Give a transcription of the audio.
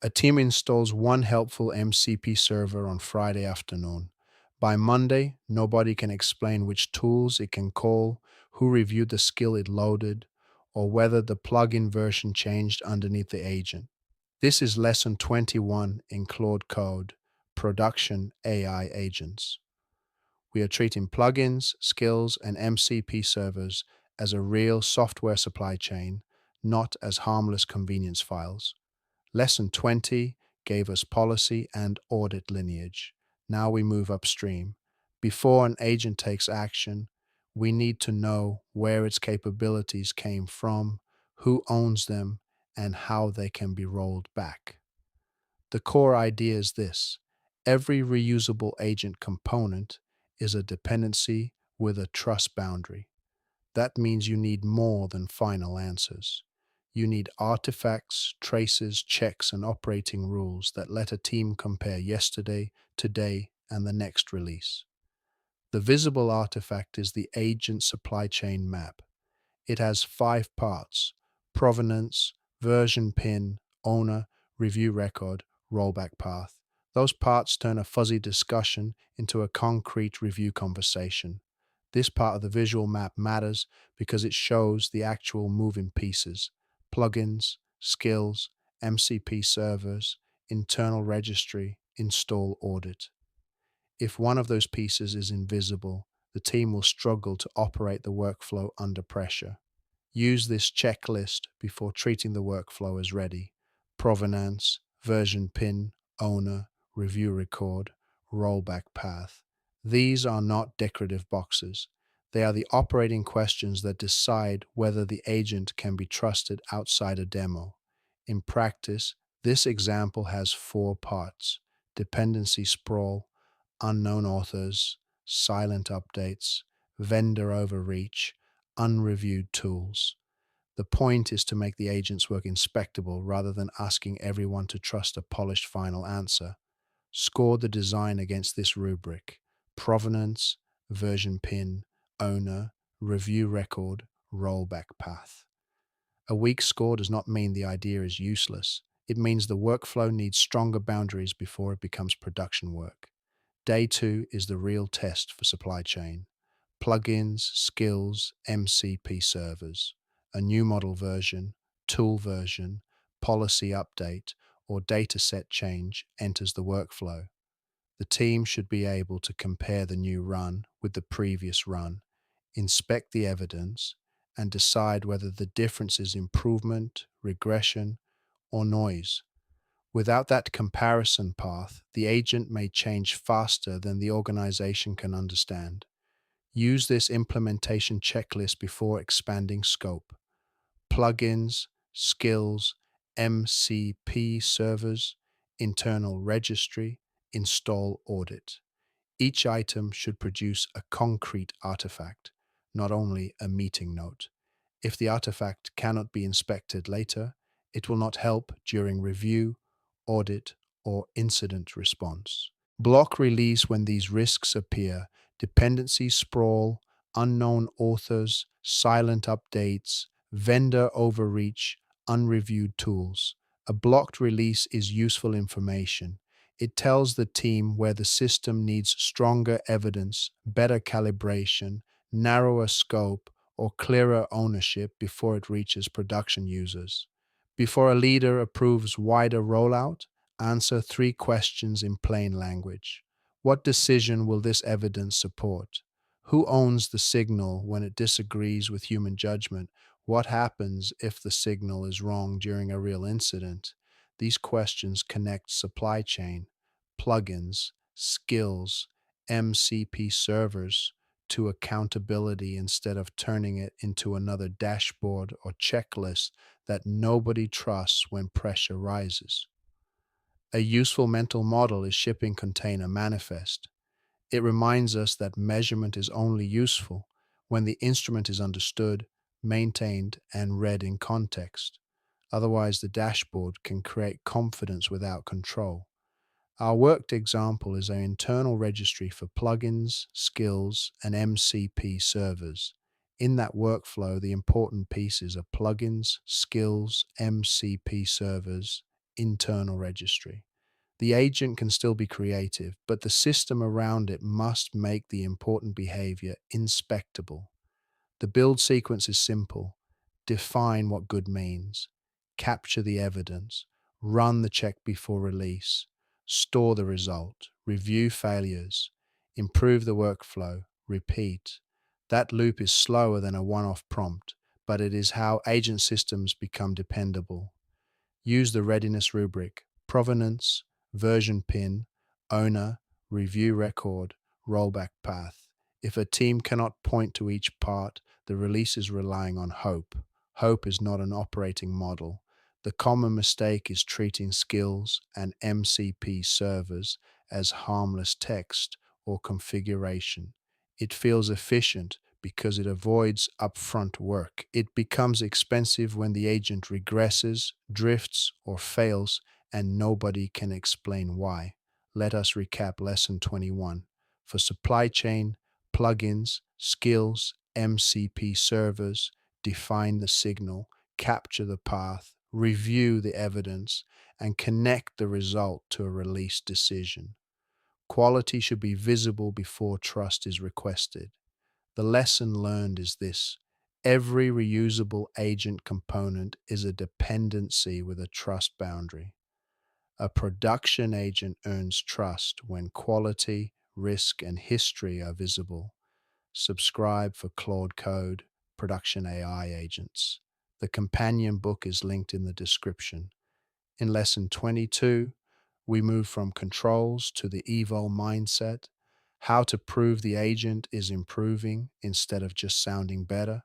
A team installs one helpful MCP server on Friday afternoon. By Monday, nobody can explain which tools it can call, who reviewed the skill it loaded, or whether the plugin version changed underneath the agent. This is lesson 21 in Claude Code, Production AI Agents. We are treating plugins, skills, and MCP servers as a real software supply chain, not as harmless convenience files. Lesson 20 gave us policy and audit lineage. Now we move upstream. Before an agent takes action, we need to know where its capabilities came from, who owns them, and how they can be rolled back. The core idea is this: every reusable agent component is a dependency with a trust boundary. That means you need more than final answers. You need artifacts, traces, checks, and operating rules that let a team compare yesterday, today, and the next release. The visible artifact is the agent supply chain map. It has 5 parts: provenance, version pin, owner, review record, rollback path. Those parts turn a fuzzy discussion into a concrete review conversation. This part of the visual map matters because it shows the actual moving pieces: plugins, skills, MCP servers, internal registry, install audit. If one of those pieces is invisible, the team will struggle to operate the workflow under pressure. Use this checklist before treating the workflow as ready: provenance, version pin, owner, review record, rollback path. These are not decorative boxes. They are the operating questions that decide whether the agent can be trusted outside a demo. In practice, this example has 4 parts: dependency sprawl, unknown authors, silent updates, vendor overreach, unreviewed tools. The point is to make the agent's work inspectable rather than asking everyone to trust a polished final answer. Score the design against this rubric: provenance, version pin, owner, review record, rollback path. A weak score does not mean the idea is useless. It means the workflow needs stronger boundaries before it becomes production work. Day 2 is the real test for supply chain: plugins, skills, MCP servers. A new model version, tool version, policy update, or dataset change enters the workflow. The team should be able to compare the new run with the previous run, inspect the evidence, and decide whether the difference is improvement, regression, or noise. Without that comparison path, the agent may change faster than the organization can understand. Use this implementation checklist before expanding scope: plugins, skills, MCP servers, internal registry, install audit. Each item should produce a concrete artifact, not only a meeting note. If the artifact cannot be inspected later, it will not help during review, audit, or incident response. Block release when these risks appear: dependency sprawl, unknown authors, silent updates, vendor overreach, unreviewed tools. A blocked release is useful information. It tells the team where the system needs stronger evidence, better calibration, narrower scope, or clearer ownership before it reaches production users. Before a leader approves wider rollout, answer 3 questions in plain language. What decision will this evidence support? Who owns the signal when it disagrees with human judgment? What happens if the signal is wrong during a real incident? These questions connect supply chain, plugins, skills, MCP servers to accountability instead of turning it into another dashboard or checklist that nobody trusts when pressure rises. A useful mental model is shipping container manifest. It reminds us that measurement is only useful when the instrument is understood, maintained, and read in context. Otherwise, the dashboard can create confidence without control. Our worked example is an internal registry for plugins, skills, and MCP servers. In that workflow, the important pieces are plugins, skills, MCP servers, internal registry. The agent can still be creative, but the system around it must make the important behavior inspectable. The build sequence is simple. Define what good means, capture the evidence, run the check before release, store the result, review failures, improve the workflow, repeat. That loop is slower than a one-off prompt, but it is how agent systems become dependable. Use the readiness rubric: provenance, version pin, owner, review record, rollback path. If a team cannot point to each part, the release is relying on hope. Hope is not an operating model. The common mistake is treating skills and MCP servers as harmless text or configuration. It feels efficient because it avoids upfront work. It becomes expensive when the agent regresses, drifts, or fails, and nobody can explain why. Let us recap Lesson 21. For supply chain, plugins, skills, MCP servers, define the signal, capture the path, review the evidence, and connect the result to a release decision. Quality should be visible before trust is requested. The lesson learned is this: every reusable agent component is a dependency with a trust boundary. A production agent earns trust when quality, risk, and history are visible. Subscribe for Claude Code, Production AI Agents. The companion book is linked in the description. In Lesson 22, we move from controls to the eval mindset, how to prove the agent is improving instead of just sounding better.